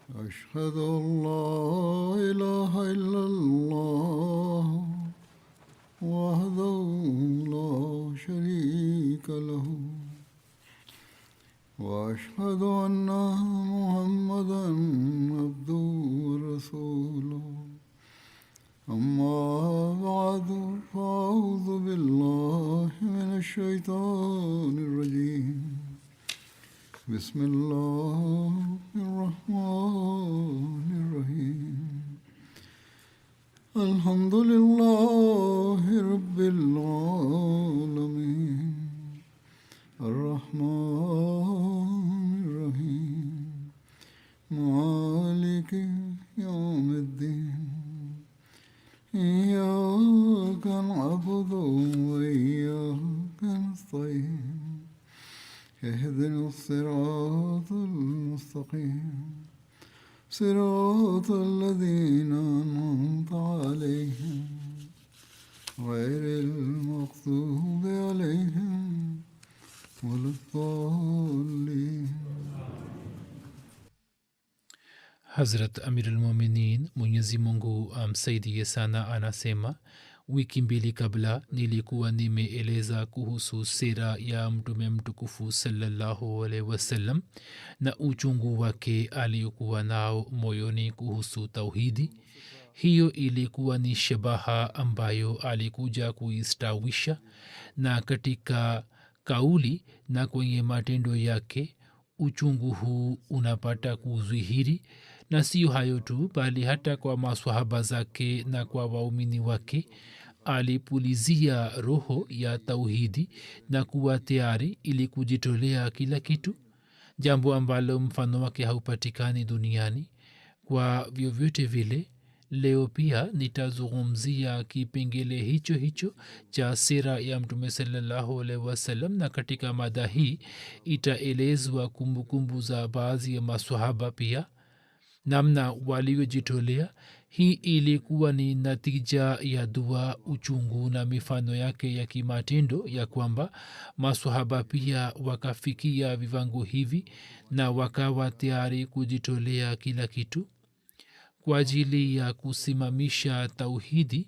أشهد أن لا إله إلا الله وحده لا شريك له وأشهد أن محمدا عبده ورسوله أما بعد فأعوذ بالله من الشيطان الرجيم بسم الله الرحمن الرحيم الحمد لله رب العالمين الرحمن الرحيم مالك يوم الدين إياك نعبد وإياك نستعين اهدنا الصراط المستقيم صراط الذين أنعمت عليهم غير المغضوب عليهم ولا الضالين. Hazrat Amir al-Mominin Mwenyezi Mungu amsaidie sana anasema, wiki mbili kabla nilikuwa nimeeleza kuhusu sera ya mtume mtukufu sallallahu alaihi wasallam na uchungu wake aliokuwa nao moyoni kuhusu tauhidi. Hiyo ilikuwa ni shabaha ambayo alikuja kuistawisha, na katika kauli na kwenye matendo yake uchungu huu unapata kudhihiri. Na sio hayo tu, bali hata kwa maswahaba zake na kwa waumini wake alipulizia roho ya tauhidi na kuwa tayari ili kujitolea kila kitu, jambo ambalo mfano wake haupatikani duniani. Kwa vyovyote vile, leo pia nitazungumzia kipengele hicho hicho cha sera ya mtume sallallahu alaihi wasallam, na katika mada hii itaelezwa kumbukumbu za baadhi ya maswahaba pia, namna walivyojitolea. Hii ilikuwa ni natija ya dua, uchungu na mifano yake ya kimatendo, ya kwamba maswahaba pia wakafikia viwango hivi na wakawa tayari kujitolea kila kitu kwa ajili ya kusimamisha tauhidi.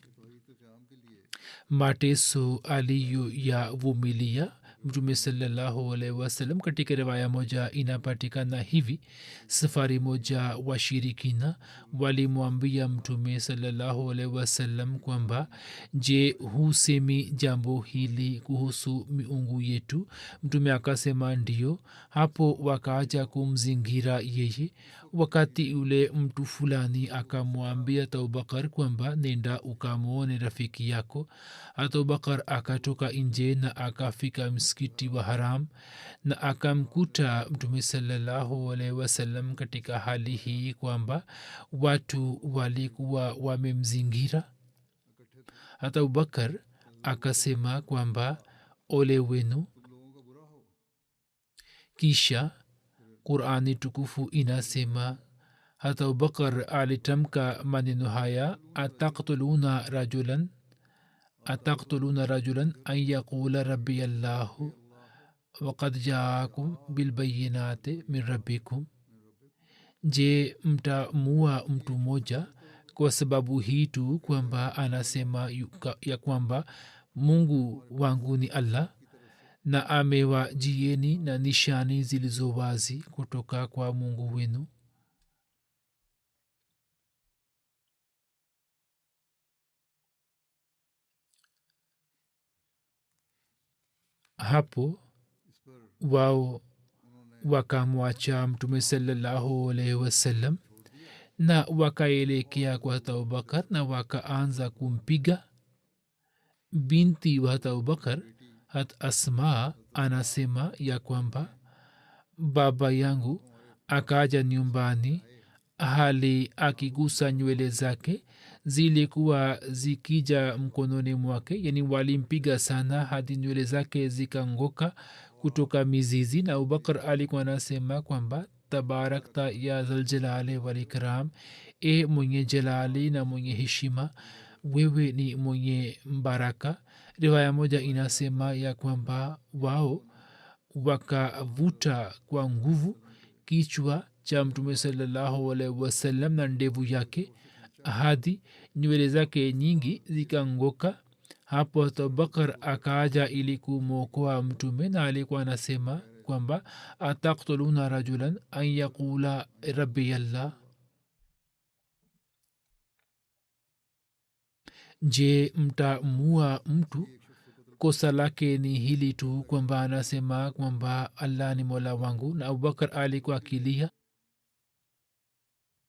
Mateso aliyoyavumilia mtume sallallahu alaihi wasallam, katika riwaya moja inapatikana hivi: safari moja washirikina walimwambia mtume sallallahu alaihi wasallam kwamba, je, husemi jambo hili kuhusu miungu yetu? Mtume akasema ndio. Hapo wakaaja kumzingira yeye. Wakati ule mtu fulani akamwambia Abubakar kwamba, nenda ukamwone rafiki yako. Abubakar akatoka nje na akafika msikiti wa Haram na akamkuta mtume sallallahu alaihi wasallam katika hali hii kwamba watu walikuwa wamemzingira. Hata Abubakar akasema kwamba, ole wenu. Kisha Qur'ani tukufu inasema, hata Abubakar alitamka maneno haya, ataqtuluna rajulan an yaqula rabbi allahu waqad jaakum bilbayinati min rabbikum. Je, mtamua mtu mmoja kwa sababu hii tu kwamba anasema ya kwamba Mungu wangu ni Allah na amewajieni na nishani zilizo wazi kutoka kwa Mungu wenu? Hapo wao wakamwacha mtume sallallahu alaihi wasallam na wakaelekea kwa Abubakar na wakaanza kumpiga. Binti wa Abubakar, hat Asma, anasema ya kwamba baba yangu akaja nyumbani hali akigusa nywele zake zilikuwa zikija mkononi mwake, yani walimpiga sana hadi nywele zake zikangoka kutoka mizizi. Na Abubakar alikuwa anasema kwamba, tabarakta ya zaljalali walikram, e mwenye jalali na mwenye heshima, wewe ni mwenye mbaraka. Riwaya moja inasema ya kwamba wao wakavuta kwa nguvu kichwa cha mtume salallahu alaihi wasallam na ndevu yake hadi nywele zake nyingi zikangoka. hapo abubakar akaja ili kumwokoa mtume na alikuwa anasema kwamba ataktuluna rajulan an yaqula rabbi allah, je mtamua mtu kosa lake ni hili tu kwamba anasema kwamba allah ni mola wangu. na abubakar alikuwa akilia.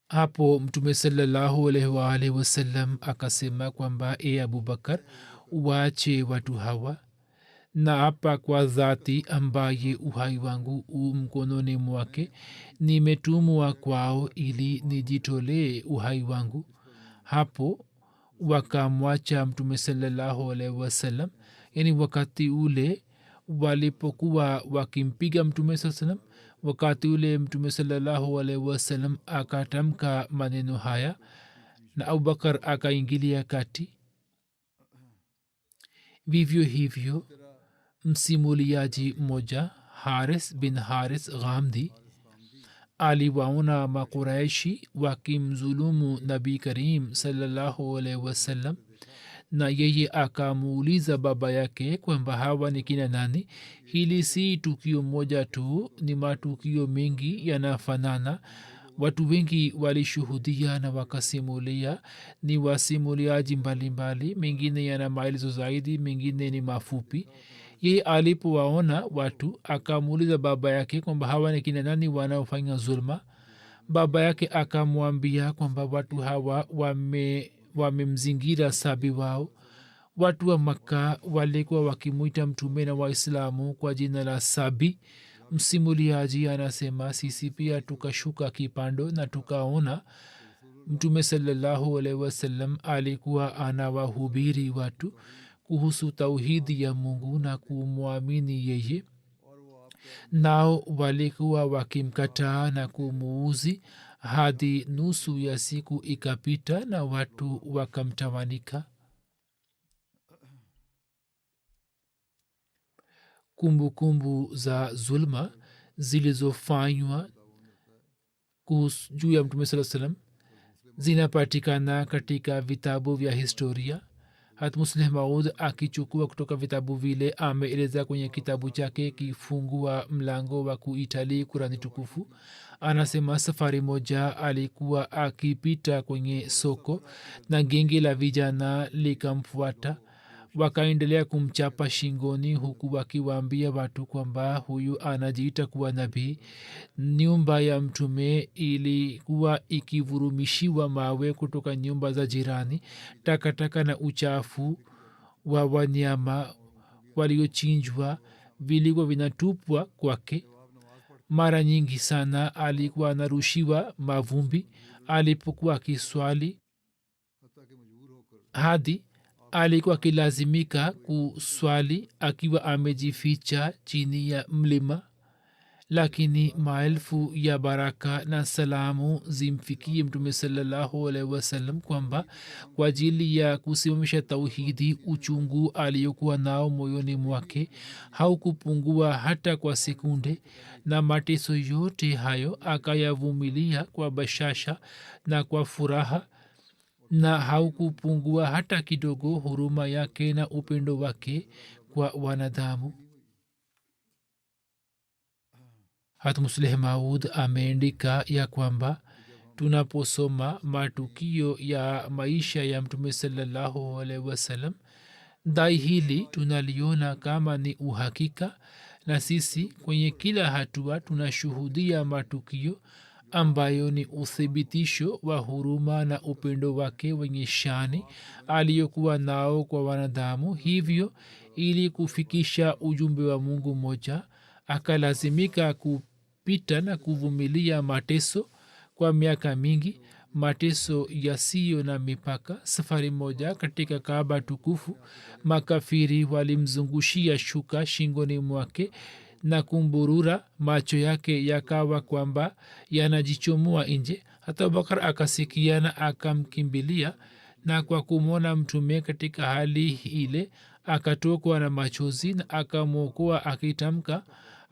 hapo mtume salallahu alaihi waalihi wasallam akasema kwamba e abubakar, waache watu hawa, na hapa kwa dhati ambaye uhai wangu u mkononi mwake, nimetumwa kwao ili nijitolee uhai wangu. hapo wakamwacha mtume salallahu alaihi wasallam. yani wakati ule walipokuwa wakimpiga mtume saa salam, wakati ule mtume salallahu alaihi wasallam akatamka maneno haya na abubakar akaingilia kati. vivyo hivyo msimuliaji mmoja haris bin haris ghamdi aliwaona makuraishi wakimzulumu nabii karim salallahu alaihi wasallam, na yeye akamuuliza baba yake kwamba hawa ni kina nani. hili si tukio moja tu, ni matukio mengi yanafanana. watu wengi walishuhudia na wakasimulia. ni wasimuliaji mbalimbali, mengine yana maelezo zaidi, mengine ni mafupi. yeye alipowaona watu akamuuliza baba yake kwamba hawa ni kina nani wanaofanya zulma. baba yake akamwambia kwamba watu hawa wamemzingira sabi wao. watu wa makka walikuwa wakimwita mtume na waislamu kwa jina la sabi. msimuliaji anasema sisi pia tukashuka kipando na tukaona mtume salallahu alaihi wasallam alikuwa anawahubiri watu kuhusu tauhidi ya mungu na kumwamini yeye, nao walikuwa wakimkataa na kumuuzi hadi nusu ya siku ikapita na watu wakamtawanika. kumbukumbu za zulma zilizofanywa juu ya mtume saa salam zinapatikana katika vitabu vya historia. hat musleh maud akichukua kutoka vitabu vile ameeleza kwenye kitabu chake kifungua mlango wa kuitalii kurani tukufu. anasema safari moja alikuwa akipita kwenye soko na genge la vijana likamfuata. wakaendelea kumchapa shingoni huku wakiwaambia watu kwamba huyu anajiita kuwa nabii. nyumba ya mtume ilikuwa ikivurumishiwa mawe kutoka nyumba za jirani. takataka na uchafu wa wanyama waliochinjwa vilikuwa vinatupwa kwake. mara nyingi sana alikuwa anarushiwa mavumbi alipokuwa akiswali, hadi alikuwa akilazimika kuswali akiwa amejificha chini ya mlima. lakini maelfu ya baraka na salamu zimfikie mtume salallahu alaihi wasallam kwamba kwa ajili ya kusimamisha tauhidi uchungu aliyokuwa nao moyoni mwake haukupungua hata kwa sekunde, na mateso yote hayo akayavumilia kwa bashasha na kwa furaha, na haukupungua hata kidogo huruma yake na upendo wake kwa wanadamu. hat musleh maud ameandika ya kwamba tunaposoma matukio ya maisha ya mtume salallahu alaihi wasallam, dai hili tunaliona kama ni uhakika, na sisi kwenye kila hatua tunashuhudia matukio ambayo ni uthibitisho wa huruma na upendo wake wenye shani aliyokuwa nao kwa wanadamu. hivyo ili kufikisha ujumbe wa mungu moja akalazimika kupita na kuvumilia mateso kwa miaka mingi, mateso yasiyo na mipaka. safari moja katika kaaba tukufu makafiri walimzungushia shuka shingoni mwake na kumburura, macho yake yakawa kwamba yanajichomoa nje. hata abubakar akasikia na akamkimbilia, na kwa kumwona mtume katika hali ile akatokwa na machozi na akamwokoa akitamka,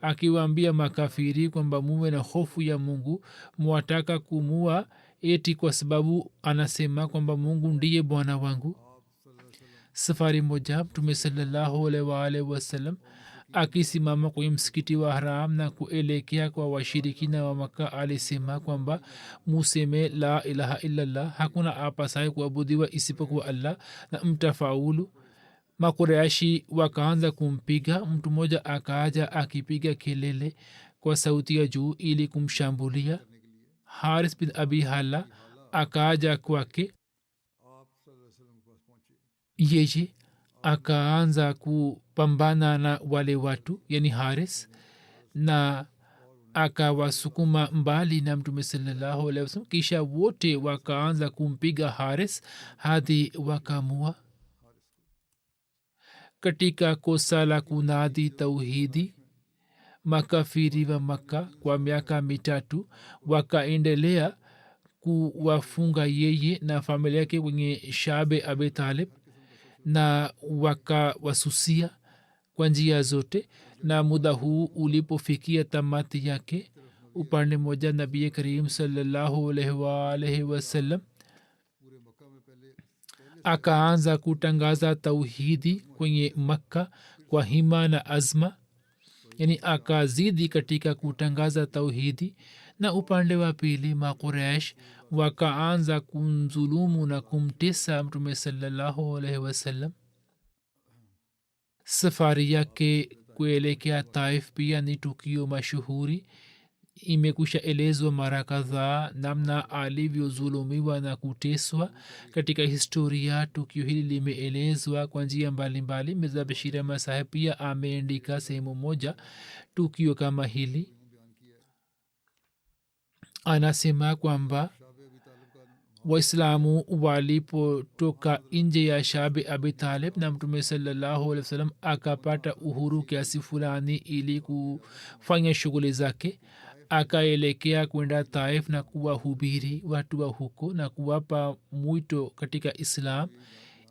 akiwaambia makafiri kwamba muwe na hofu ya mungu, mwataka kumua eti kwa sababu anasema kwamba mungu ndiye bwana wangu. safari moja mtume salallahu alaihi waalihi wasallam akisimama kwenye msikiti wa haram na kuelekea kwa washirikina wa maka alisema kwamba museme la ilaha illallah, hakuna apasaye kuabudiwa isipokuwa allah na mtafaulu. makureashi wakaanza kumpiga. mtu mmoja akaaja akipiga kelele kwa sauti ya juu ili kumshambulia. haris bin abi hala akaaja kwake, yeye akaanza kupambana na wale watu yani haris, na akawasukuma mbali na mtume salallahu alaihi wasallam. kisha wote wakaanza kumpiga haris hadi wakamua. katika kosa la kunadi tauhidi, makafiri wa makka kwa miaka mitatu wakaendelea kuwafunga yeye na familia yake kwenye shabe abi talib na wakawasusia kwa njia zote. na muda huu ulipofikia tamati yake, upande moja nabii karim sallallahu alaihi waalihi wasallam akaanza kutangaza tauhidi kwenye makka kwa hima na azma, yani akazidi katika kutangaza tauhidi. na upande wa pili maquresh wakaanza kumzulumu na kumtesa mtume salallahu alaihi wasallam. safari yake kuelekea taif pia ni tukio mashuhuri. imekusha elezwa mara kadhaa namna alivyozulumiwa na kuteswa katika historia. tukio hili limeelezwa kwa njia mbalimbali. mirza bashir ahmad saheb pia ameandika sehemu moja tukio kama hili. anasema kwamba waislamu walipotoka nje ya shabi abi talib na mtume salallahu alaihi wasallam akapata uhuru kiasi fulani ili kufanya shughuli zake, akaelekea kwenda taif na kuwahubiri watu wa huko na kuwapa mwito katika islam.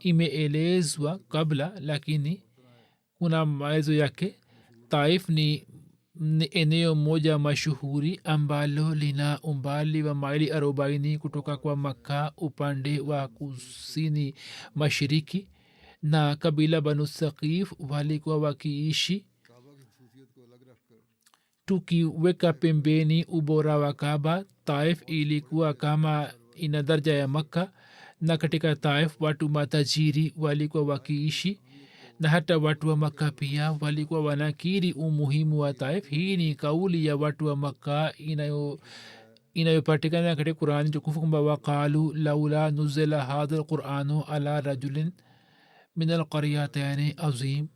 imeelezwa kabla, lakini kuna maelezo yake. taif ni eneo moja mashuhuri ambalo lina umbali wa maili 40 kutoka kwa makka upande wa kusini mashariki, na kabila banu saqif walikuwa wakiishi. tukiweka pembeni ubora wa kaba, taif ilikuwa kama ina daraja ya makka, na katika taif watu matajiri walikuwa wakiishi, na hata watu wa makka pia walikuwa wanakiri umuhimu wa taif. hii ni kauli ya watu wa makka inayopatikana katika qurani tukufu kwamba waqalu laula nuzila hadha lquranu ala rajulin min alqaryataini azim,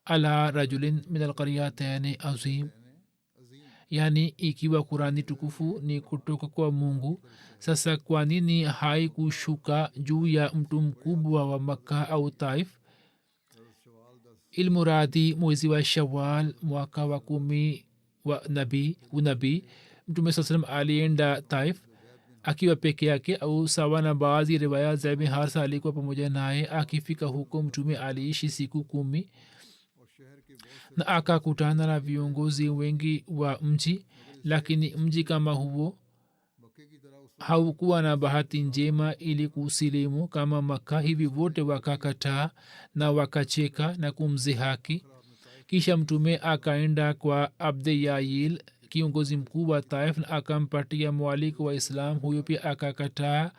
ala rajulin min alqaryataini azim, yani ikiwa qurani tukufu ni kutoka kwa mungu, sasa kwa nini haikushuka juu ya mtu mkubwa wa makka au taif? ilmuradi mwezi wa shawal mwaka wa 10 wa nabii mtume saa salam alienda taif akiwa peke yake au sawa na baadhi riwaya zaimi harsa alikuwa pamoja naye. akifika huko mtume aliishi siku 10 na akakutana na viongozi wengi wa mji, lakini mji kama huo haukuwa na bahati njema ili kusilimu kama maka. hivi wote wakakataa na wakacheka na kumzihaki. kisha mtume akaenda kwa abde yail, kiongozi mkuu wa taif, na akampatia mwaliko wa islam. huyo pia akakataa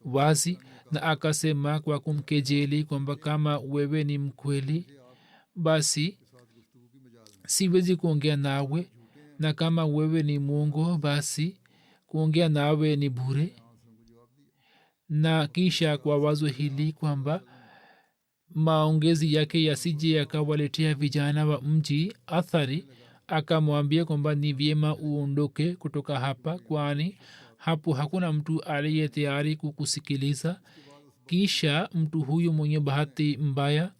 wazi na akasema kwa kumkejeli kwamba kama wewe ni mkweli basi siwezi kuongea nawe, na kama wewe ni mwongo basi kuongea nawe ni bure. na kisha kwa wazo hili kwamba maongezi yake yasije yakawaletea vijana wa mji athari, akamwambia kwamba ni vyema uondoke kutoka hapa, kwani hapo hakuna mtu aliye tayari kukusikiliza. kisha mtu huyu mwenye bahati mbaya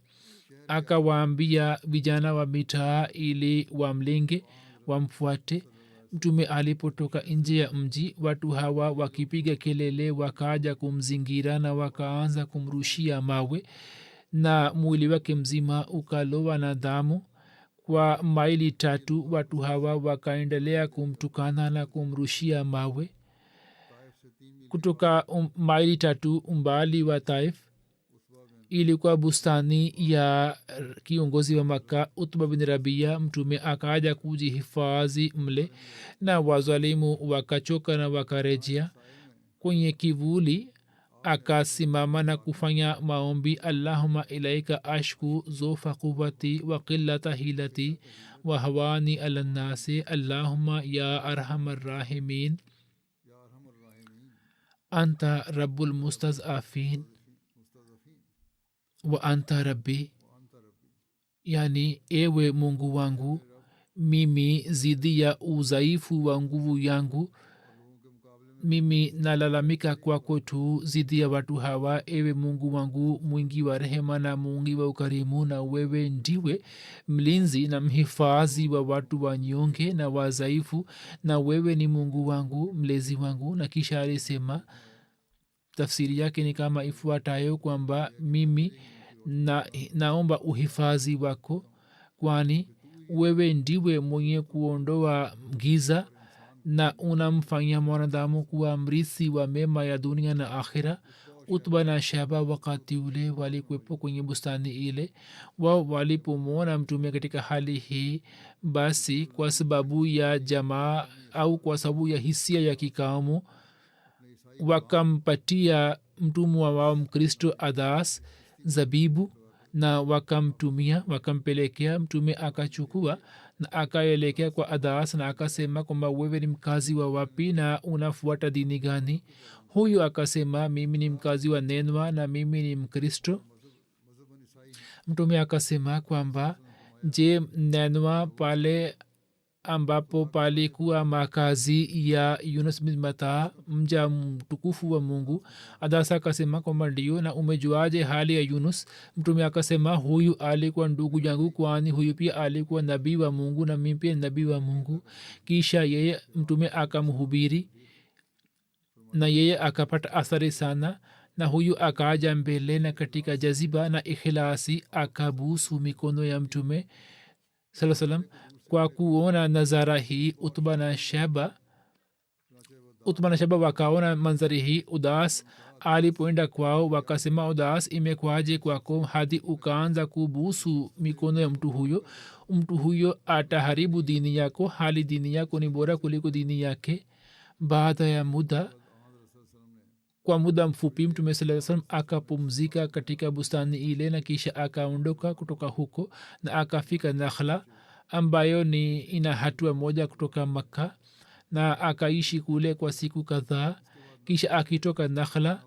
akawaambia vijana wa mitaa ili wamlenge wamfuate. mtume alipotoka nje ya mji, watu hawa wakipiga kelele wakaja kumzingira na wakaanza kumrushia mawe, na mwili wake mzima ukalowa na damu kwa maili 3 watu hawa wakaendelea kumtukana na kumrushia mawe. Kutoka maili 3 umbali wa Taif ilikuwa bustani ya kiongozi wa Makka Utba bin Rabia. Mtume akaja kujihifadhi mle na wazalimu wakachoka na wakarejea kwenye kivuli. Akasimama na kufanya maombi, allahumma ilaika ashku zofa quwati wa qillata hilati wa hawani ala nnasi, allahumma ya arhamar rahimin anta rabbul mustazafin wa anta rabbi. Yani, ewe Mungu wangu, mimi zidi ya udhaifu wa nguvu yangu mimi nalalamika kwako tu zidi ya watu hawa. Ewe Mungu wangu mwingi wa rehema na mwingi wa ukarimu, na wewe ndiwe mlinzi na mhifadhi wa watu wanyonge na wadhaifu, na wewe ni Mungu wangu mlezi wangu. Na kisha alisema, tafsiri yake ni kama ifuatayo kwamba mimi naomba uhifadhi wako, kwani wewe ndiwe mwenye kuondoa giza na unamfanya mwanadamu kuwa mrithi wa mema ya dunia na akhira. Utba na Shaba wakati ule walikuwepo kwenye bustani ile. Wao walipomwona mtume katika hali hii, basi kwa sababu ya jamaa au kwa sababu ya hisia ya kikaumu, wakampatia mtumwa wao Mkristo Adas zabibu na wakamtumia, wakampelekea. Mtume akachukua na akaelekea kwa Adas na akasema kwamba wewe ni mkazi wa wapi na unafuata dini gani? Huyu akasema, mimi ni mkazi wa Nenwa na mimi ni Mkristo. Mtume akasema kwamba, je, Nenwa pale ambapo palikuwa makazi ya Yunus bin Matta, mja mtukufu wa Mungu? Adasa akasema kwamba ndio. na umejuaje hali ya Yunus? Mtume akasema, huyu alikuwa ndugu yangu, kwani huyu pia alikuwa nabii wa Mungu na mimi pia nabii wa Mungu. Kisha yeye mtume akamhubiri na yeye akapata athari sana, na huyu akaja mbele na katika jaziba na ikhlasi akabusu mikono ya mtume sallallahu alaihi wasallam. Kwa kuona nazara hii, Utba na Shaba wakaona manzari hii. Udas alipoenda kwao wakasema, Udas, imekwaje kwako hadi ukaanza kubusu mikono ya mtu huyo? Mtu huyo ataharibu dini yako, hali dini yako ni bora kuliko dini yake. Baada ya muda, kwa muda mfupi, mtume sallallahu alaihi wasallam akapumzika katika bustani ile, na kisha akaondoka kutoka huko na akafika Nakhla ambayo ni ina hatua moja kutoka Makka, na akaishi kule kwa siku kadhaa. Kisha akitoka Nakhla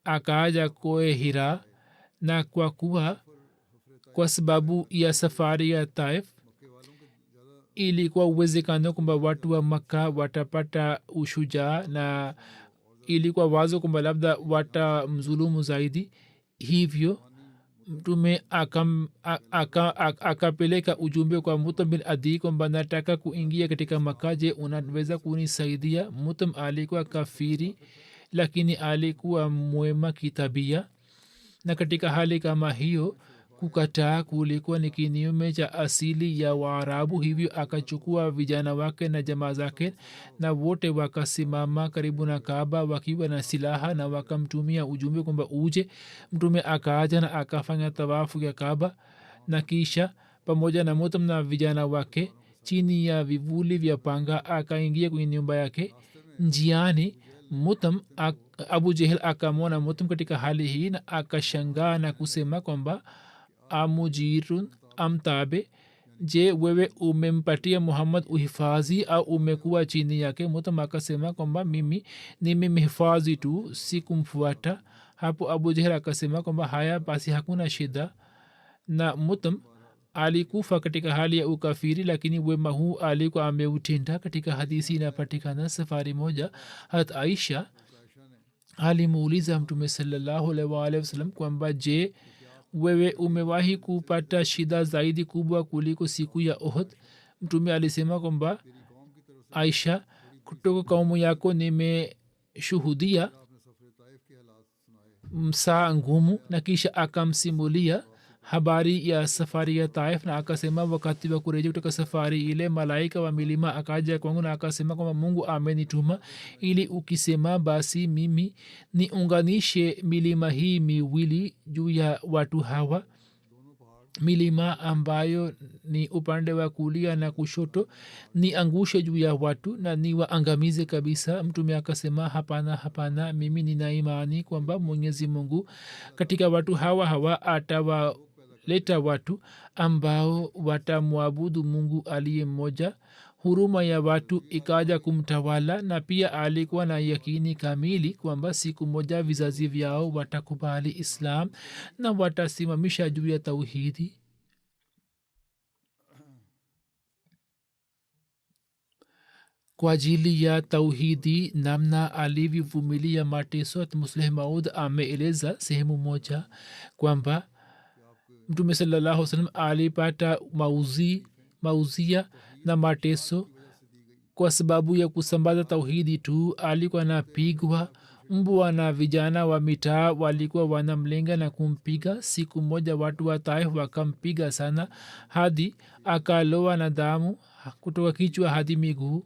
akaaja Koe Hira, na kwa sababu ya safari ya Taif ilikuwa uwezekano kwamba watu wa Makka watapata ushujaa, na ilikuwa wazo kwamba labda watamzulumu zaidi. Hivyo mtume akapeleka ujumbe kwa Mutam bin Adi kwamba nataka kuingia katika Makka, je, unaweza kunisaidia? Mutam alikuwa kafiri lakini alikuwa mwema kitabia, na katika hali kama hiyo kukataa kulikuwa ni kinyume cha asili ya Waarabu. Hivyo akachukua vijana wake na jamaa zake, na wote wakasimama karibu na Kaaba wakiwa na silaha, na wakamtumia ujumbe kwamba uje. Mtume akaaja na akafanya tawafu ya Kaaba, na kisha pamoja na Mutam na vijana wake chini ya vivuli vya panga akaingia kwenye nyumba yake. Njiani Abu Jehel akamwona Mutam katika hali hii na akashangaa na kusema kwamba, amujirun amtabe, je, wewe umempatia Muhammad uhifadhi au umekuwa chini yake? Mutam akasema kwamba mimi nimemhifadhi tu, sikumfuata. Hapo Abu Jehel akasema kwamba haya basi, hakuna shida. Na Mutam alikufa katika hali ya ukafiri, lakini wema huu alikuwa ameutenda. Katika hadithi inapatikana safari moja Hazrat Aisha alimuuliza Mtume sallallahu alaihi wasallam kwamba, je, wewe umewahi kupata shida zaidi kubwa kuliko siku ya Uhud? Mtume alisema kwamba, Aisha, kutoka kaumu yako nimeshuhudia msaa ngumu. Na kisha akamsimulia habari ya safari ya taif na akasema wakati wa kurejea kutoka safari ile malaika wa milima akaja kwangu na akasema kwamba mungu amenituma ili ukisema basi mimi niunganishe milima hii miwili juu ya watu hawa milima ambayo ni upande wa kulia na kushoto ni angushe juu ya watu na ni waangamize kabisa. Mtume akasema hapana hapana, mimi nina imani kwamba mwenyezi mungu katika watu hawa atawaleta watu ambao watamwabudu mungu aliye mmoja. Huruma ya watu ikaja kumtawala na pia alikuwa na yakini kamili kwamba siku moja vizazi vyao watakubali islam na watasimamisha juu ya tauhidi. kwa ajili ya tauhidi namna alivyovumilia mateso musleh maud ameeleza sehemu moja kwamba mtume sallallahu alaihi wasallam alipata mauzia na mateso kwa sababu ya kusambaza tauhidi tu. alikuwa anapigwa, mbwa na vijana wa mitaa walikuwa wanamlenga na kumpiga. siku moja watu wa taif wakampiga sana hadi akaloa na damu kutoka kichwa hadi miguu.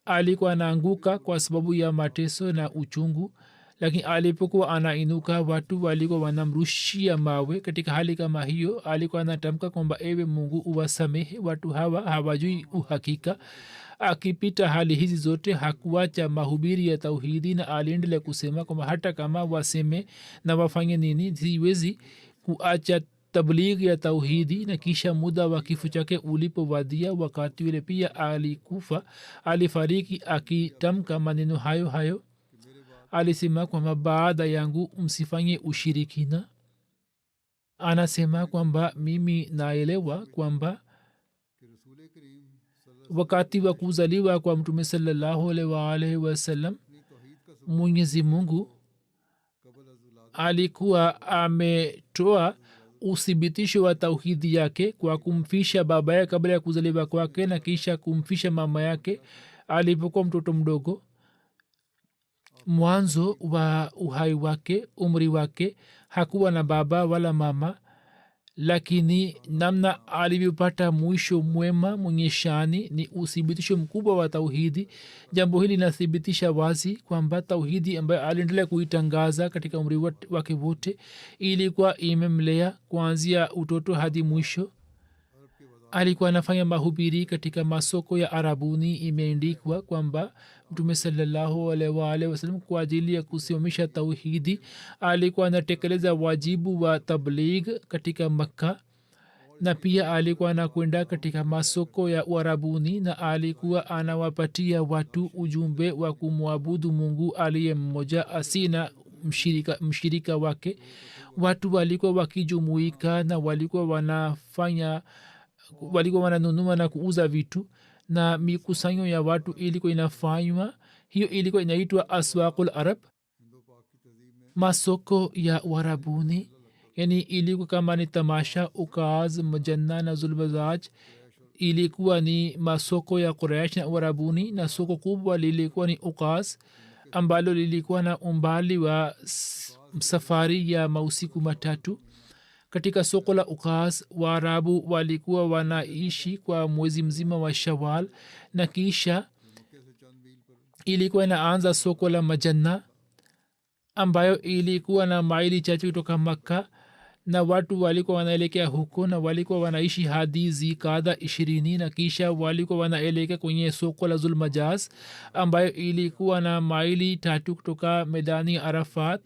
alikuwa anaanguka kwa sababu ya mateso na uchungu, lakini alipokuwa anainuka watu walikuwa wanamrushia mawe. katika hali kama hiyo alikuwa anatamka kwamba ewe mungu uwasamehe, watu hawa hawajui uhakika. akipita hali hizi zote hakuacha mahubiri ya tauhidi na aliendelea kusema kwamba hata kama waseme na wafanye nini siwezi kuacha tablighi ya tauhidi. na kisha muda wa kifo chake ulipowadia wakati ule pia alikufa, alifariki akitamka maneno hayo hayo. alisema kwamba baada yangu msifanye ushirikina. anasema kwamba mimi naelewa kwamba wakati wa kuzaliwa kwa mtume sallallahu alaihi wasallam mwenyezi mungu alikuwa ametoa uthibitisho wa tauhidi yake kwa kumfisha baba yake kabla ya kuzaliwa kwake na kisha kumfisha mama yake alipokuwa mtoto mdogo. mwanzo wa uhai wake, umri wake, hakuwa na baba wala mama, lakini namna alivyopata mwisho mwema mwenye shani ni uthibitisho mkubwa wa tauhidi. jambo hili linathibitisha wazi kwamba tauhidi ambayo aliendelea kuitangaza katika umri wake wote ilikuwa imemlea kuanzia utoto hadi mwisho. alikuwa anafanya mahubiri katika masoko ya arabuni. imeandikwa kwamba mtume sallallahu alaihi wasallam kwa ajili ya kusimamisha tauhidi alikuwa anatekeleza wajibu wa tabligh katika makka, na pia alikuwa anakwenda katika masoko ya uarabuni na alikuwa anawapatia watu ujumbe wa kumwabudu mungu aliye mmoja asina mshirika wake. watu walikuwa wakijumuika na walikuwa wananunua na kuuza vitu, na mikusanyo ya watu ilikuwa inafanywa. hiyo ilikuwa inaitwa aswaqul arab, masoko ya warabuni. yani ilikuwa kama ni tamasha, ukaz, majanna na zulbazaj. ilikuwa ni masoko ya quraish na warabuni, na soko kubwa lilikuwa ni ukaz ambalo lilikuwa na umbali wa safari ya mausiku matatu. katika soko la ukaz waarabu walikuwa wanaishi kwa mwezi mzima wa shawal, na kisha ilikuwa inaanza soko la majanna ambayo ilikuwa na maili chache kutoka makka, na watu walikuwa wanaelekea huko na walikuwa wanaishi hadi zikada 20, na kisha walikuwa wanaelekea kwenye soko la zulmajaz ambayo ilikuwa na maili 3 kutoka medani arafat.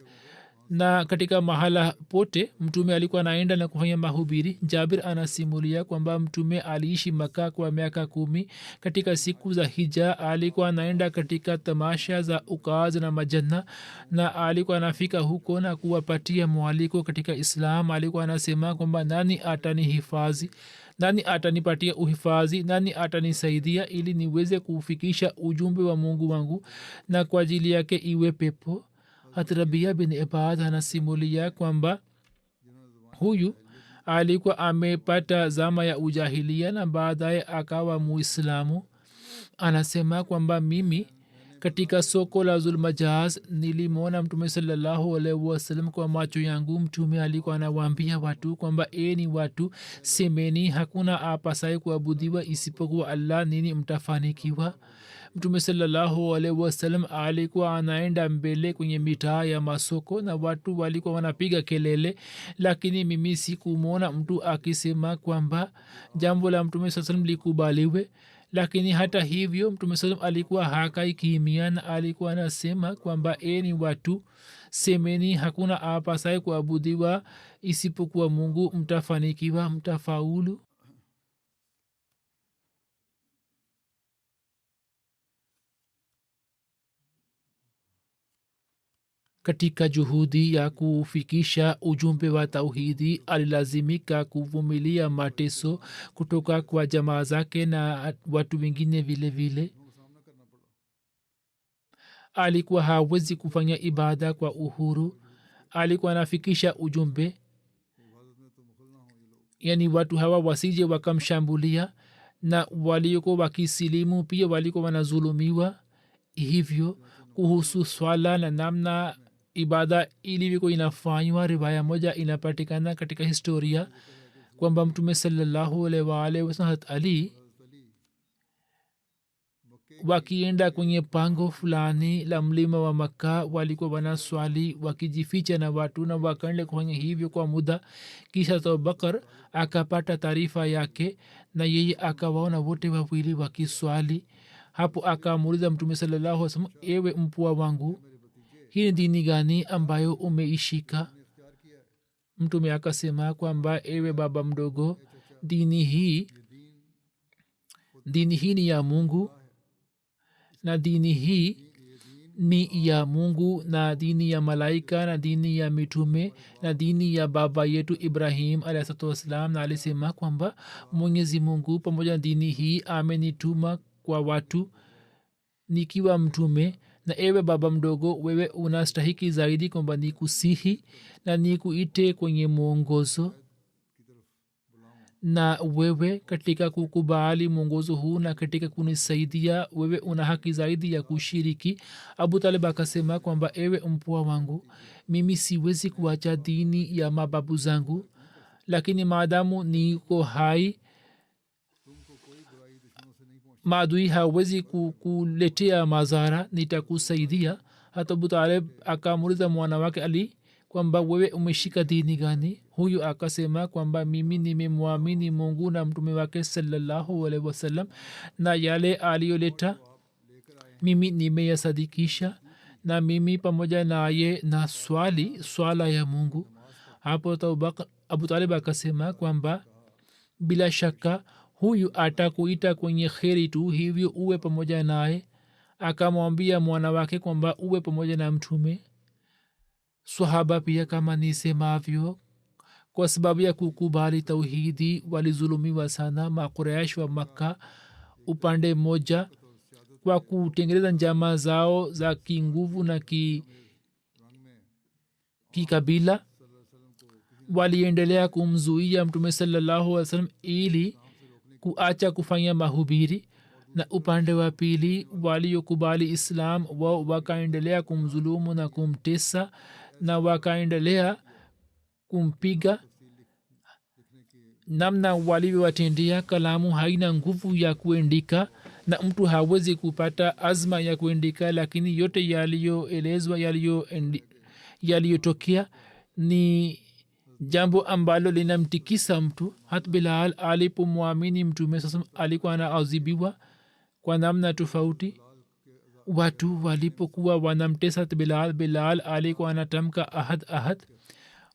na katika mahala pote mtume alikuwa anaenda na kufanya mahubiri. jabir anasimulia kwamba mtume aliishi maka kwa miaka 10. katika siku za hija alikuwa anaenda katika tamasha za ukaz na majanna, na alikuwa anafika huko na kuwapatia mwaliko katika islam. alikuwa anasema kwamba nani atanihifadhi, nani atanipatia uhifadhi, nani atanisaidia ili niweze kufikisha ujumbe wa mungu wangu na kwa ajili yake iwe pepo. Rabia bin ibad anasimulia kwamba huyu alikuwa amepata zama ya ujahilia na baadaye akawa muislamu. anasema kwamba mimi katika soko la zulmajaz nilimwona mtume sallallahu alaihi wasallam kwa macho yangu. Mtume alikuwa anawaambia watu kwamba ni watu semeni hakuna apasaye kuabudiwa isipokuwa allah, nini mtafanikiwa. mtume sallallahu alaihi wasallam alikuwa anaenda mbele kwenye mitaa ya masoko na watu walikuwa wanapiga kelele, lakini mimi sikumwona mtu akisema kwamba jambo la mtume saa salam likubaliwe. lakini hata hivyo mtume saa salam alikuwa hakai kimia na alikuwa anasema kwamba ni watu semeni hakuna apasaye kuabudiwa isipokuwa mungu, mtafanikiwa, mtafaulu. katika juhudi ya kufikisha ujumbe wa tauhidi alilazimika kuvumilia mateso kutoka kwa jamaa zake na watu wengine vile vile. alikuwa hawezi kufanya ibada kwa uhuru, alikuwa anafikisha ujumbe yani watu hawa wasije wakamshambulia, na waliokuwa wakisilimu pia walikuwa wanazulumiwa. hivyo kuhusu swala na namna ibada ilivyokuwa inafanywa, riwaya moja inapatikana katika historia kwamba mtume sallallahu alaihi wa alihi wasallam ali wakienda kwenye pango fulani la mlima wa Makka walikuwa wanaswali wakijificha na watu, na wakaenda kufanya hivyo kwa muda. kisha Abubakar akapata taarifa yake na yeye akawaona wote wawili wakiswali. hapo akamuuliza mtume sallallahu alaihi wasallam, ewe mpwa wangu, hii ni dini gani ambayo umeishika? mtume akasema kwamba ewe baba mdogo, dini hii ni ya mungu, na dini hii ni ya mungu na dini ya malaika na dini ya mitume na dini ya baba yetu Ibrahim alayhi wassalam. na alisema kwamba mwenyezi mungu pamoja na dini hii amenituma kwa watu nikiwa mtume, na ewe baba mdogo, wewe unastahiki zaidi kwamba nikusihi na nikuite kwenye mwongozo, na wewe katika kukubali mwongozo huu na katika kunisaidia wewe una haki zaidi ya kushiriki. Abu Talib akasema kwamba ewe mpwa wangu, mimi siwezi kuacha dini ya mababu zangu, lakini maadamu niko hai maadui hawezi kuletea madhara, nitakusaidia. hata Abu Talib akamuuliza mwana wake Ali kwamba wewe umeshika dini gani? huyu akasema kwamba mimi nimemwamini mungu na mtume wake sallallahu alaihi wasallam, na yale aliyoleta mimi nimeyasadikisha, na mimi pamoja naye na swala ya mungu. hapo Abu Talib akasema kwamba bila shaka huyu atakuita kwenye kheri tu, hivyo uwe pamoja naye. akamwambia mwana wake kwamba uwe pamoja na mtume. sahaba pia kama nisemavyo, kwa sababu ya kukubali tauhidi walizulumiwa sana. makuraish wa Makka upande mmoja kwa kutengeneza njama zao za kinguvu na kikabila waliendelea kumzuia mtume sallallahu alaihi wasallam ili kuacha kufanya mahubiri, na upande wa pili waliokubali islam wao wakaendelea kumzulumu na kumtesa na wakaendelea kumpiga. namna walivyowatendea, kalamu haina nguvu ya kuandika na mtu hawezi kupata azma ya kuandika, lakini yote yaliyoelezwa yaliyotokea ni jambo ambalo linamtikisa mtu. hata Bilal alipomwamini mtume sasa alikuwa anaadhibiwa kwa namna tofauti. watu walipokuwa wanamtesa Bilal alikuwa anatamka ahad.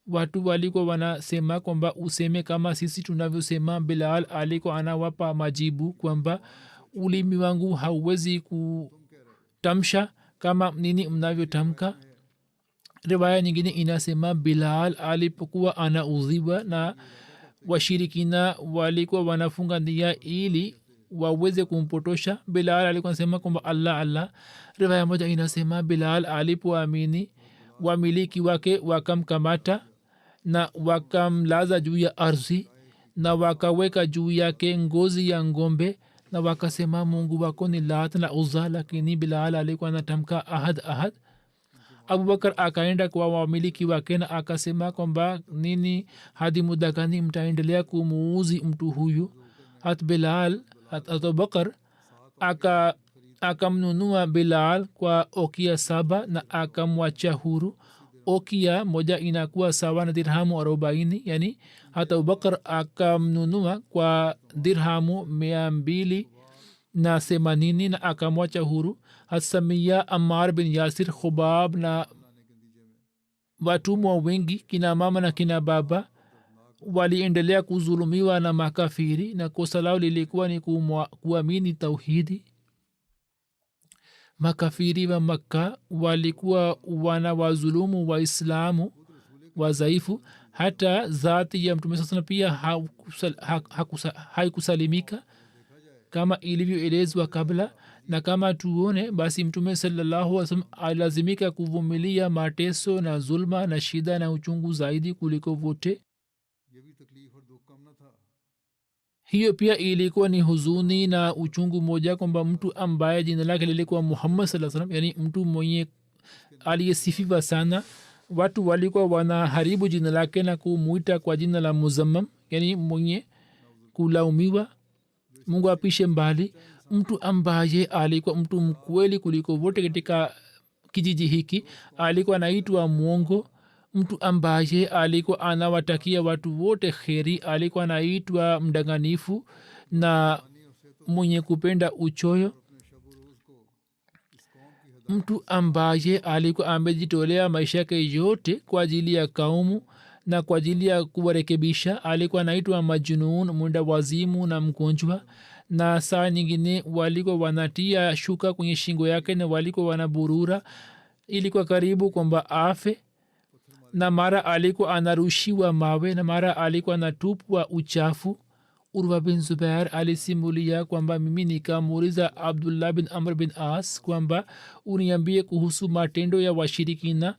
watu walikuwa wanasema kwamba useme kama sisi tunavyosema. Bilal alikuwa anawapa majibu kwamba ulimi wangu hauwezi kutamsha kama nini mnavyotamka. riwaya nyingine inasema Bilal alipokuwa anaudhiwa na washirikina walikuwa wanafunga nia ili waweze kumpotosha, Bilal alikuwa anasema kwamba Allah Allah. riwaya moja inasema Bilal alipoamini wamiliki wake wakamkamata na wakamlaza juu ya ardhi na wakaweka juu yake ngozi ya ngombe na wakasema mungu wako ni lat na uzza, lakini bilal alikuwa anatamka ahad ahad. abubakar akaenda kwa wamiliki wake na akasema kwamba nini, hadi muda gani mtaendelea kumuuzi mtu huyu? hat bilal hat abubakar akamnunua bilal kwa okia 7 na akamwacha huru. okia moja inakuwa sawa na dirhamu 40, yani hata abubakar akamnunua kwa dirhamu 280 na akamwacha huru. hasamia amar bin yasir, khubab na watumwa wengi, kina mama na kina baba waliendelea kuzulumiwa na makafiri, na kosa lao lilikuwa ni kuamini tauhidi. makafiri wa makka walikuwa wana wazulumu waislamu wazaifu. hata zati ya mtume sasa pia haikusalimika kama ilivyoelezwa kabla. na kama tuone basi mtume sallallahu alaihi wasallam alazimika kuvumilia mateso na zulma na shida na uchungu zaidi kuliko wote. hiyo pia ilikuwa ni huzuni na uchungu moja kwamba mtu ambaye jina lake lilikuwa muhammad sallallahu alaihi wasallam, yani mtu mwenye aliyesifiwa sana, watu walikuwa wanaharibu jina lake na kumuita kwa jina la muzammam, yani mwenye kulaumiwa. mungu apishe mbali. mtu ambaye alikuwa mtu mkweli kuliko wote katika kijiji hiki alikuwa anaitwa mwongo. mtu ambaye alikuwa anawatakia watu wote kheri alikuwa anaitwa mdanganifu na mwenye kupenda uchoyo. mtu ambaye alikuwa amejitolea maisha yake yote kwa ajili ya kaumu na kwa ajili ya kuwarekebisha alikuwa anaitwa majnun, mwenda wazimu na mgonjwa. na saa nyingine walikuwa wanatia shuka kwenye shingo yake na walikuwa wanaburura, ilikuwa karibu kwamba afe. na mara alikuwa anarushiwa mawe na mara alikuwa anatupwa uchafu. urwa bin zubair alisimulia kwamba mimi nikamuuliza abdullah bin amr bin as kwamba uniambie kuhusu matendo ya washirikina,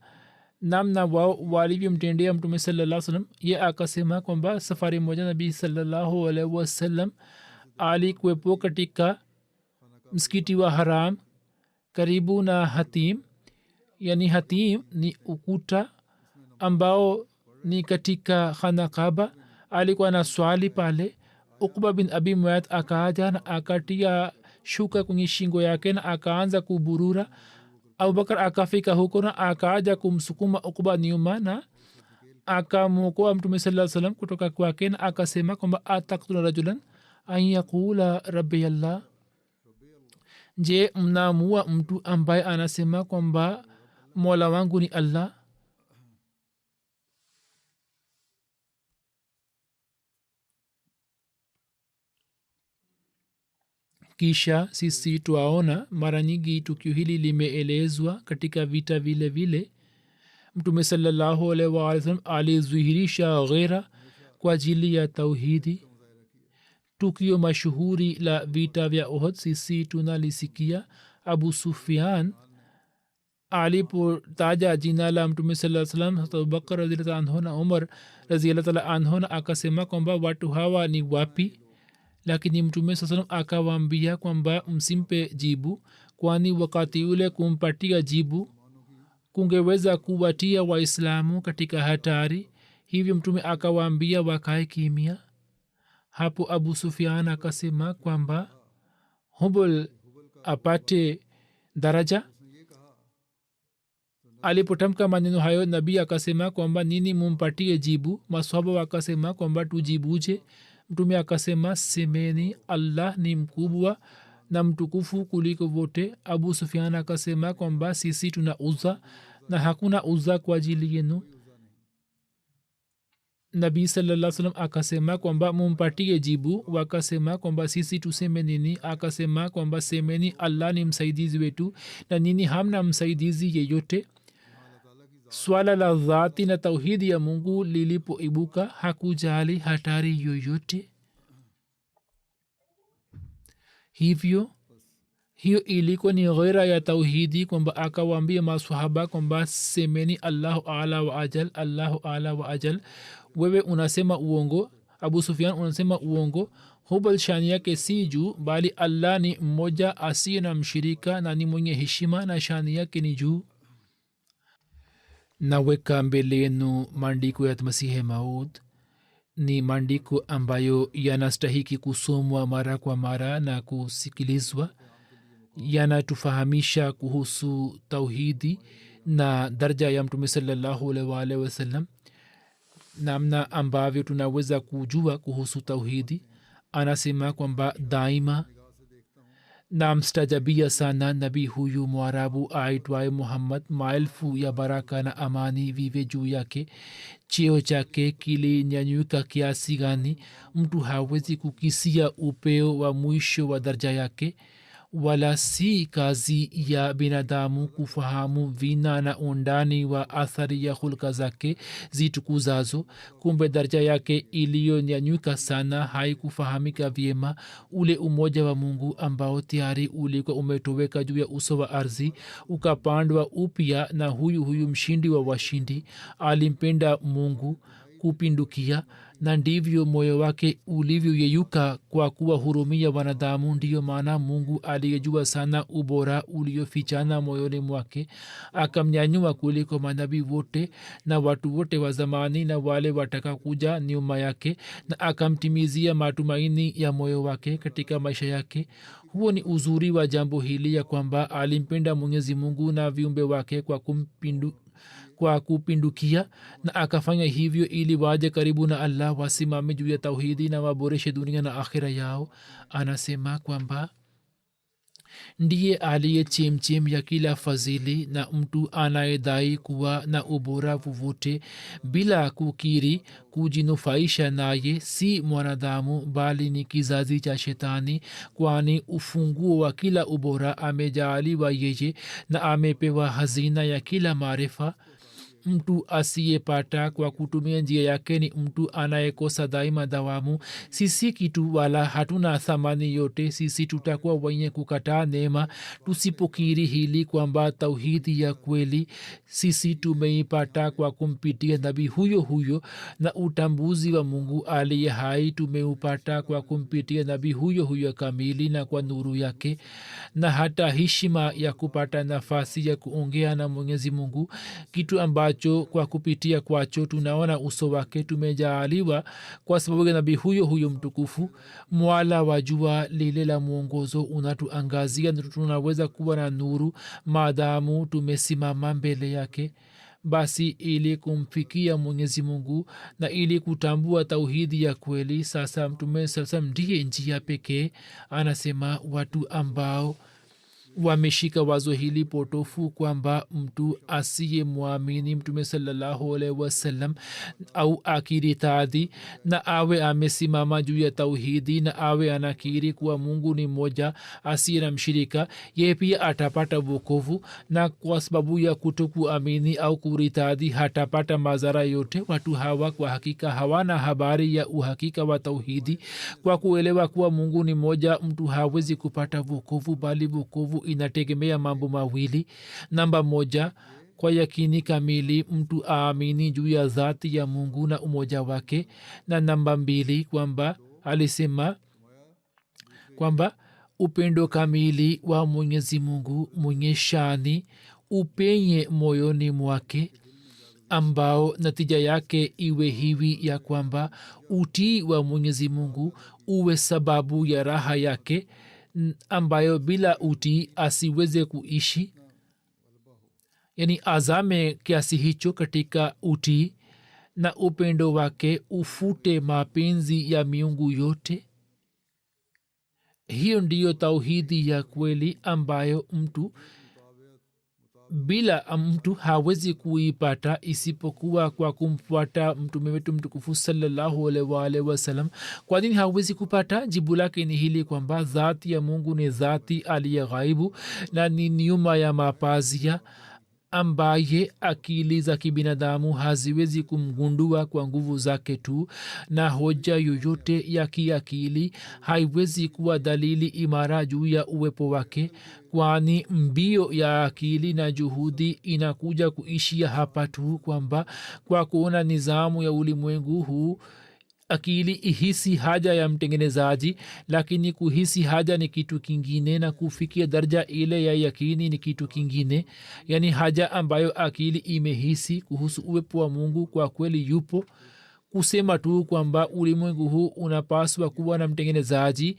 namna wao walivyomtendea mtume sallallahu alaihi wasallam. ye akasema kwamba safari moja nabii sallallahu alaihi wasallam alikuwepo katika msikiti wa haram karibu na hatim, yani hatim ni ukuta ambao ni katika khanakaba. alikuwa na swali pale. ukba bin abi muayt akaja na akatia shuka kwenye shingo yake na akaanza kuburura. abubakar akafika huko na akaja kumsukuma ukba nyuma na akamwokoa mtume sallallahu alaihi wasallam kutoka kwake, na akasema kwamba ataktula rajulan an yaqula rabbi allah, je mnamua mtu ambaye anasema kwamba mola wangu ni allah? kisha sisi twaona mara nyingi tukio hili limeelezwa katika vita vile vile. mtume sallallahu alaihi wasallam alizuhirisha ghera kwa ajili ya tauhidi. tukio mashuhuri la vita vya Uhud sisi tunalisikia. abu sufyan alipotaja jina la mtume sallallahu alaihi wasallam, abubakar radhiyallahu anhu na umar radhiyallahu anhu akasema kwamba watu hawa ni wapi? lakini mtume sallallahu alaihi wasallam akawaambia kwamba msimpe jibu, kwani wakati ule kumpatia jibu kungeweza kuwatia waislamu katika hatari. hivyo mtume akawaambia wakae kimya. hapo abu sufyan akasema kwamba hubal apate daraja. alipotamka maneno hayo nabii akasema kwamba nini mumpatie jibu? maswahaba wakasema kwamba tujibuje? mtume akasema semeni allah ni mkubwa na mtukufu kuliko wote. abu sufyan akasema kwamba sisi tuna uzza na hakuna uzza kwa ajili yenu. nabii sallallahu alaihi wasallam akasema kwamba mumpatie jibu. wakasema kwamba sisi tuseme nini? akasema kwamba semeni allah ni msaidizi wetu na nini hamna msaidizi yeyote. swala la dhati na tauhidi ya mungu lilipoibuka hakujali hatari yoyote. hivyo hiyo ilikuwa ni ghera ya tauhidi kwamba akawaambia maswahaba kwamba semeni allahu ala wa ajal, allahu ala wa ajal. wewe unasema uongo, abu sufyan unasema uongo, hubal shani yake si juu bali allah ni mmoja asiye na mshirika na ni mwenye heshima na shani yake ni juu. naweka mbele yenu maandiko ya masihi maud. Ni maandiko ambayo yanastahiki kusomwa mara kwa mara na kusikilizwa. Yanatufahamisha kuhusu tauhidi na daraja ya mtume sallallahu alaihi wasallam, namna ambavyo tunaweza kujua kuhusu tauhidi. Anasema kwamba daima namstajabia sana nabii huyu mwarabu aitwaye Muhammad, maelfu ya baraka na amani vive juu yake. Cheo chake kilinyanyuka kiasi gani mtu hawezi kukisia upeo wa mwisho wa daraja yake, wala si kazi ya binadamu kufahamu vina na undani wa athari ya hulka zake zitukuzazo. Kumbe daraja yake iliyonyanyuka sana haikufahamika vyema. Ule umoja wa Mungu ambao tayari ulikuwa umetoweka juu ya uso wa ardhi ukapandwa upya na huyu mshindi wa washindi. Alimpenda Mungu kupindukia, na ndivyo moyo wake ulivyoyeyuka kwa kuwahurumia wanadamu. Ndiyo maana Mungu aliyejua sana ubora uliofichana moyoni mwake akamnyanyua kuliko manabii wote na watu wote wa zamani na wale wataka kuja nyuma yake, na akamtimizia matumaini ya moyo wake katika maisha yake. Huo ni uzuri wa jambo hili, ya kwamba alimpenda Mwenyezi Mungu na viumbe wake kwa kupindukia, na akafanya hivyo ili waje karibu na Allah, wasimame juu ya tauhidi na waboreshe dunia na akhira yao. Anasema kwamba ndiye aliye chemchem ya kila fadhili, na mtu anayedai kuwa na ubora wowote bila kukiri kujinufaisha naye si mwanadamu bali ni kizazi cha shetani, kwani ufunguo wa kila ubora amejaaliwa yeye na amepewa hazina ya kila maarifa. Mtu asiyepata kwa kutumia njia yake ni mtu anayekosa daima dawamu. Sisi kitu wala hatuna thamani yote. Sisi tutakuwa wenye kukataa neema tusipokiri hili kwamba tauhidi ya kweli sisi tumeipata kwa kumpitia nabii huyo, na utambuzi wa Mungu aliye hai tumeupata kwa kumpitia nabii huyo kamili na kwa nuru yake. Na hata heshima ya kupata nafasi ya kuongea na Mwenyezi Mungu, kitu ambacho kwa kupitia kwacho tunaona uso wake, tumejaaliwa kwa sababu ya nabii huyo mtukufu. Mwala wa jua lile la mwongozo unatuangazia na tunaweza kuwa na nuru maadamu tumesimama mbele yake. Basi ili kumfikia Mwenyezi Mungu na ili kutambua tauhidi ya kweli, sasa mtume sasa ndiye njia pekee. Anasema watu ambao wameshika wazo hili potofu kwamba mtu asiye mwamini mtume sallallahu alaihi wasallam au akiritadi na awe amesimama juu ya tauhidi na awe anakiri kuwa Mungu ni moja asiye na mshirika, yeye pia atapata wokovu, na kwa sababu ya kutokuamini au kuritadi hatapata madhara yote. Watu hawa kwa hakika hawana habari ya uhakika wa tauhidi. Kwa kuelewa kuwa Mungu ni moja, mtu hawezi kupata wokovu, bali wokovu inategemea mambo mawili. Namba moja, kwa yakini kamili mtu aamini juu ya dhati ya Mungu na umoja wake, na namba mbili kwamba alisema kwamba upendo kamili wa Mwenyezi Mungu mwenye shani upenye moyoni mwake, ambao natija yake iwe hivi ya kwamba utii wa Mwenyezi Mungu uwe sababu ya raha yake, ambayo bila utii asiweze kuishi. Yani azame kiasi hicho katika utii, na upendo wake ufute mapenzi ya miungu yote. Hiyo ndiyo tauhidi ya kweli ambayo mtu hawezi kuipata isipokuwa kwa kumfuata mtume wetu mtukufu sallallahu alaihi wasallam. Kwa nini hawezi kupata? Jibu lake ni hili kwamba dhati ya Mungu ni dhati aliye ghaibu na ni nyuma ya mapazia, ambaye akili za kibinadamu haziwezi kumgundua kwa nguvu zake tu, na hoja yoyote ya kiakili haiwezi kuwa dalili imara juu ya uwepo wake, kwani mbio ya akili na juhudi inakuja kuishia hapa tu, kwamba kwa kuona nizamu ya ulimwengu huu akili ihisi haja ya mtengenezaji, lakini kuhisi haja ni kitu kingine na kufikia daraja ile ya yakini ni kitu kingine. Yani haja ambayo akili imehisi kuhusu uwepo wa mungu kwa kweli yupo. Kusema tu kwamba ulimwengu huu unapaswa kuwa na mtengenezaji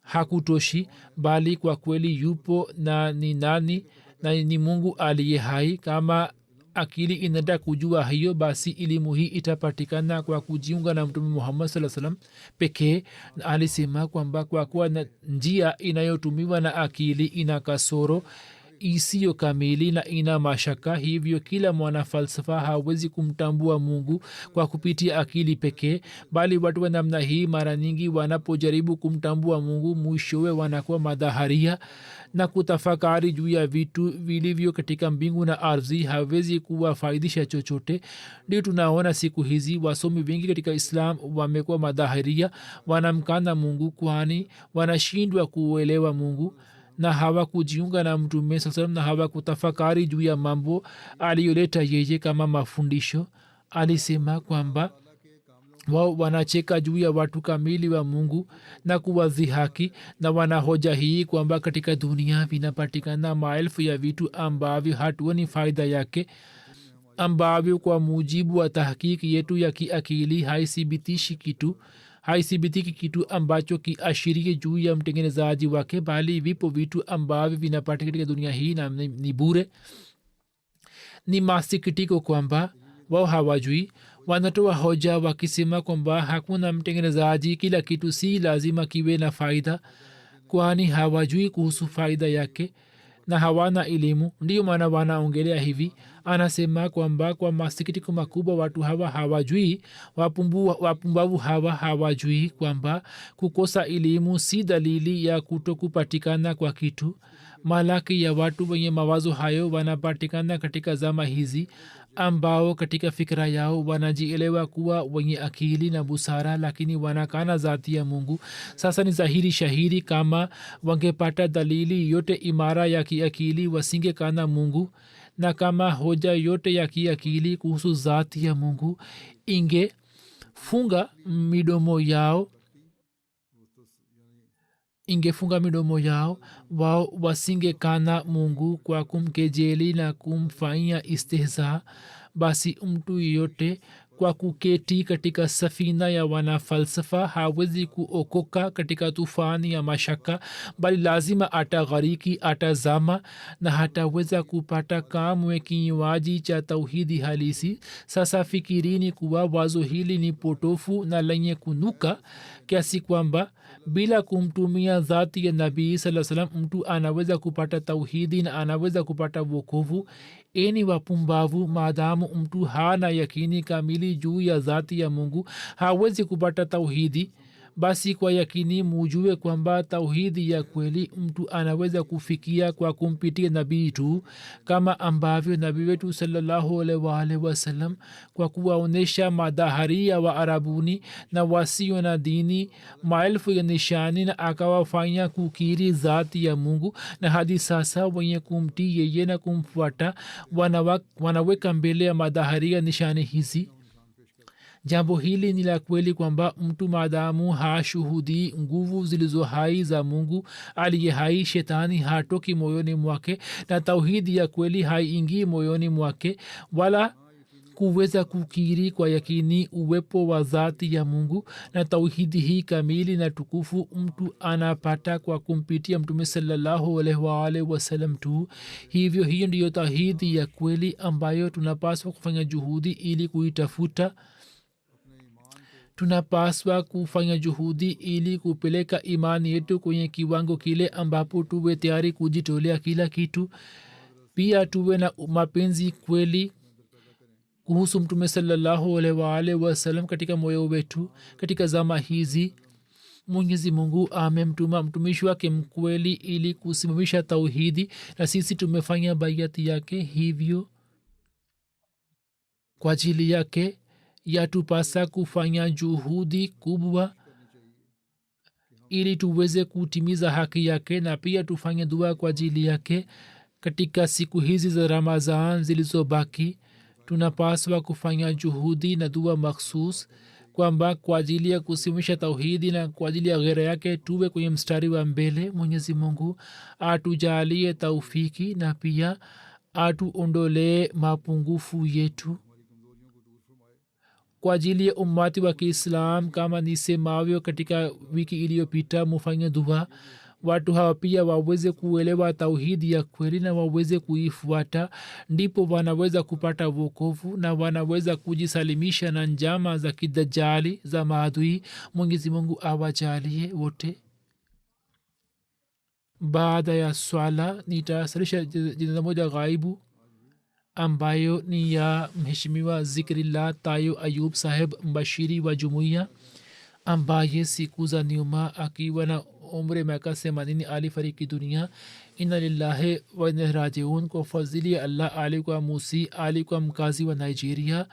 hakutoshi, bali kwa kweli yupo na ni nani na ni mungu aliye hai. Kama akili inataka kujua hiyo, basi elimu hii itapatikana kwa kujiunga na mtume Muhammad sallallahu alaihi wasallam pekee. Alisema kwamba kwa kuwa njia inayotumiwa na akili ina kasoro isiyo kamili na ina mashaka, hivyo kila mwana falsafa hawezi kumtambua mungu kwa kupitia akili pekee, bali watu wa namna hii mara nyingi wanapojaribu kumtambua mungu mwishowe wanakuwa madhaharia na kutafakari juu ya vitu vilivyo katika mbingu na ardhi hawezi kuwafaidisha chochote. Ndio tunaona siku hizi wasomi wengi katika Islam wamekuwa madhaharia, wanamkana mungu kwani wanashindwa kuelewa mungu na hawakujiunga na mtume sallam na hawakutafakari juu ya mambo aliyoleta yeye kama mafundisho. Alisema kwamba wao wanacheka juu ya watu kamili wa mungu na kuwadhihaki, na wanahoja hii kwamba katika dunia vinapatikana maelfu ya vitu ambavyo hatuoni faida yake, ambavyo kwa mujibu wa tahkiki yetu ya kiakili haithibitiki kitu ambacho kiashirie juu ya mtengenezaji wake, bali vipo vitu ambavyo vinapatikana katika dunia hii na ni bure. Ni masikitiko kwamba wao hawajui. Wanatoa hoja wakisema kwamba hakuna mtengenezaji, kila kitu si lazima kiwe na faida, kwani hawajui kuhusu faida yake na hawana elimu. Ndiyo maana wanaongelea hivi. Anasema kwamba kwa masikitiko makubwa watu hawa hawajui, wapumbavu hawa hawajui kwamba kukosa elimu si dalili ya kutokupatikana kwa kitu. Malaki ya watu wenye mawazo hayo wanapatikana katika zama hizi, ambao katika fikra yao wanajielewa kuwa wenye akili na busara, lakini wanakana zati ya mungu. Sasa ni dhahiri shahiri kama wangepata dalili yote imara ya kiakili wasingekana mungu, na kama hoja yote ya kiakili kuhusu zati ya mungu ingefunga midomo yao, wao wasingekana mungu kwa kumkejeli na kumfanyia istihza. Basi mtu yote kwa kuketi katika safina ya wanafalsafa hawezi kuokoka katika tufani ya mashaka, bali lazima ataghariki, atazama na hataweza kupata kamwe kinywaji cha tauhidi halisi. Sasa fikirini kuwa wazo hili ni potofu na lenye kunuka kiasi kwamba bila kumtumia dhati ya nabii sallallahu alaihi wasallam mtu anaweza kupata tauhidi na anaweza kupata wokovu. Eni wapumbavu, maadamu mtu hana yakini kamili juu ya dhati ya mungu hawezi kupata tauhidi. Basi kwa yakini mujue kwamba tauhidi ya kweli mtu anaweza kufikia kwa kumpitia nabii tu, kama ambavyo nabii wetu sallallahu alaihi wasallam kwa kuwaonesha madhaharia wa arabuni na wasio na dini maelfu ya nishani na akawafanya kukiri dhati ya mungu, na hadi sasa wenye kumtii yeye na kumfuata wanaweka mbele ya madhaharia nishani hizi. Jambo hili ni la kweli kwamba mtu maadamu hashuhudi nguvu zilizo hai za mungu aliye hai, shetani hatoki moyoni mwake na tauhidi ya kweli haiingii moyoni mwake, wala kuweza kukiri kwa yakini uwepo wa dhati ya mungu. Na tauhidi hii kamili na tukufu mtu anapata kwa kumpitia mtume sallallahu alaihi wasallam tu. Hivyo hiyo ndiyo tauhidi ya kweli ambayo tunapaswa kufanya juhudi ili kuitafuta. Tunapaswa kufanya juhudi ili kupeleka imani yetu kwenye kiwango kile ambapo tuwe tayari kujitolea kila kitu. Pia tuwe na mapenzi kweli kuhusu mtume sallallahu alaihi wasallam katika moyo wetu. Katika zama hizi Mwenyezi Mungu amemtuma mtumishi wake mkweli ili kusimamisha tauhidi, na sisi tumefanya baiati yake. Hivyo kwa ajili yake yatupasa kufanya juhudi kubwa ili tuweze kutimiza haki yake, na pia tufanye dua kwa ajili yake. Katika siku hizi za Ramadhan zilizobaki tunapaswa kufanya juhudi na dua makhsus kwamba kwa ajili ya kusimisha tauhidi na kwa ajili ya ghera yake tuwe kwenye mstari wa mbele. Mwenyezi Mungu atujalie taufiki na pia atuondolee mapungufu yetu kwa ajili ya ummati wa Kiislam. Kama nisemavyo katika wiki iliyopita, mufanye dua watu hawa pia waweze kuelewa tauhidi ya kweli na waweze kuifuata, ndipo wanaweza kupata wokovu na wanaweza kujisalimisha na njama za kidajali za maadui. Mwenyezi Mungu awajalie wote. baada ya swala nitasalisha jinaza moja ghaibu ambayo ni ya mheshimiwa Zikrillah Tayo Ayub Saheb, mbashiri wa jumuiya, ambaye siku za nyuma akiwa na umri miaka 80 alifariki dunia. Inna lillahi wa inna ilaihi rajiun. Kwa fadhili ya Allah alikuwa Musi, alikuwa mkazi wa Nigeria.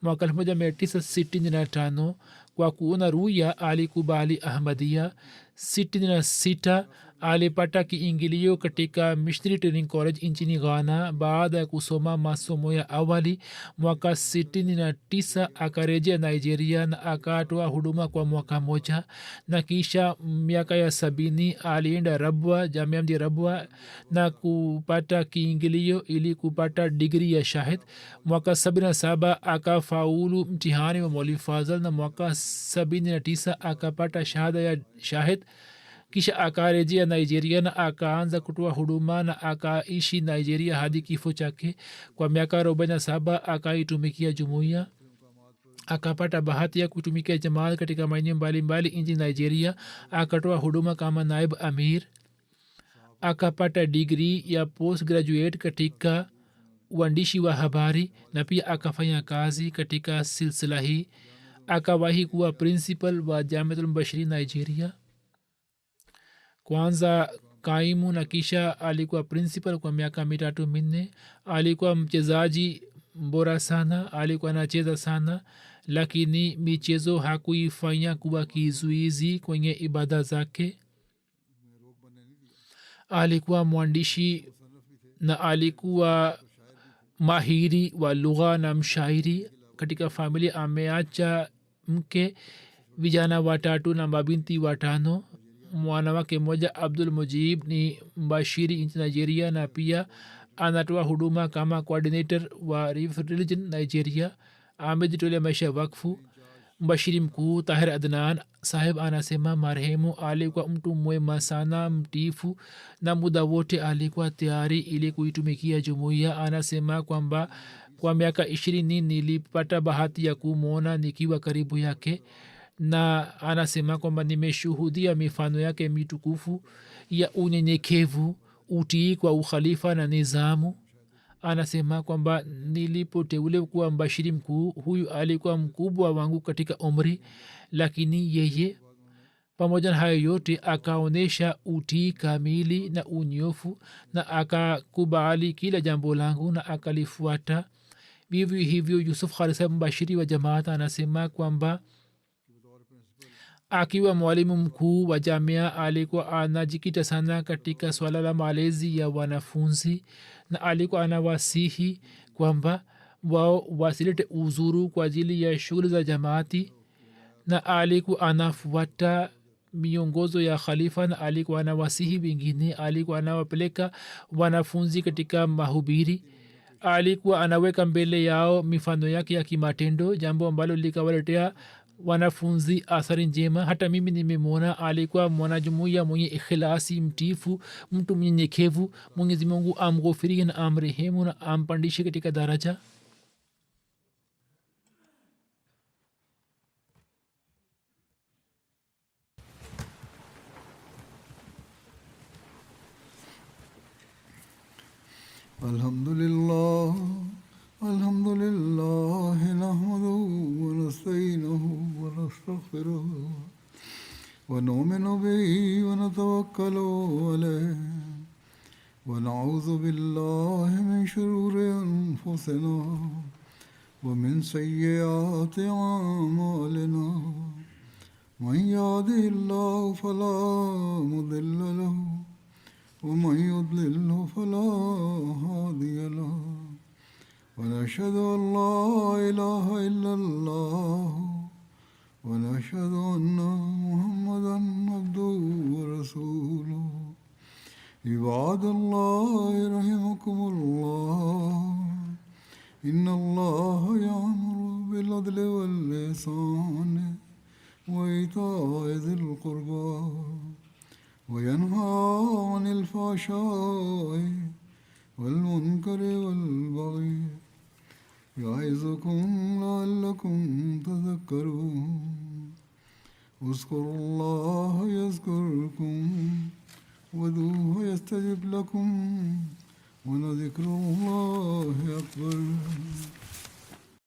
Mwaka 1965 kwa kuona ruya alikubali Ahmadiyya. 66 alipata kiingilio katika Missionary Training College nchini Ghana. Baada ya kusoma masomo ya awali mwaka 69 akarejea Nigeria na akatoa huduma kwa mwaka moja, na kisha miaka ya 70 alienda Rabwa, Jamia mji Rabwa, na kupata kiingilio ili kupata digri ya shahid. Mwaka 77 akafaulu mtihani wa Maulid Fazal na mwaka 79 akapata shahada ya shahid. Kisha akarejea Nigeria na akaanza kutoa huduma na akaishi Nigeria hadi kifo chake. Kwa miaka 47 akaitumikia jumuiya. Akapata bahati ya kutumikia jamaat katika maeneo mbalimbali nchini Nigeria. Akatoa huduma kama naib amir. Akapata digri ya postgraduate katika uandishi wa habari na pia akafanya kazi katika silsila hii. Akawahi kuwa principal wa Jamiatul Mbashiri Nigeria, kwanza kaimu na kisha alikuwa principal kwa miaka 3-4. alikuwa mchezaji bora sana, alikuwa anacheza sana, lakini michezo hakuifanya kuwa kizuizi kwenye ibada zake. alikuwa mwandishi na alikuwa mahiri wa lugha na mshairi. Katika familia ameacha mke, vijana 3 na mabinti 5. mwanawake mmoja Abdul Mujib ni mbashiri nchini Nigeria na pia anatoa huduma kama coordinator wa religion Nigeria. amejitolea maisha wakfu. mbashiri mkuu Tahir Adnan Saheb anasema marehemu alikuwa mtu mwema sana, mtiifu, na muda wote alikuwa tayari ili kuitumikia jumuiya. Anasema kwamba kwa miaka 20 nilipata bahati ya kumwona nikiwa karibu yake, na anasema kwamba nimeshuhudia mifano yake mitukufu ya unyenyekevu, utii kwa ukhalifa na nizamu. Anasema kwamba nilipoteuliwa kuwa mbashiri mkuu, huyu alikuwa mkubwa wangu katika umri, lakini yeye pamoja na hayo yote akaonyesha utii kamili na unyofu na akakubali kila jambo langu na akalifuata. Vivyo hivyo Yusuf Khalisa mbashiri wa jamaat anasema kwamba akiwa mwalimu mkuu wa jamia alikuwa anajikita sana katika swala la malezi ya wanafunzi, na alikuwa anawasihi kwamba wao wasilete uzuru kwa ajili ya shughuli za jamaati, na alikuwa anafuata miongozo ya khalifa, na alikuwa anawasihi wengine. alikuwa anawapeleka wanafunzi katika mahubiri. alikuwa anaweka mbele yao mifano yake ya kimatendo, jambo ambalo likawaletea wanafunzi athari njema. hata mimi nimemwona alikuwa mwanajumuiya mwenye ikhilasi, mtifu, mtu mnyenyekevu. Mwenyezi Mungu amghofirie na amrehemu na ampandishe katika daraja. Alhamdulillah, alhamdulillah, nahmaduhu wa nasta'inuhu wa nastaghfiruh wa nu'minu bihi wa natawakkalu alayhi wa na'udhu billahi min shururi anfusina wa min sayyiati a'malina. Man yahdihillahu fala mudilla lahu ومن يضلله فلا هادي له ونشهد أن لا إله إلا الله ونشهد أن محمدا عبده ورسوله عباد الله رحمكم الله إن الله يأمر بالعدل والإحسان وإيتاء ذي القربى وينهى عن الفحشاء والمنكر والبغي يعظكم لعلكم تذكرون اذكروا الله يذكركم وادعوه يستجب لكم ولذكر الله أكبر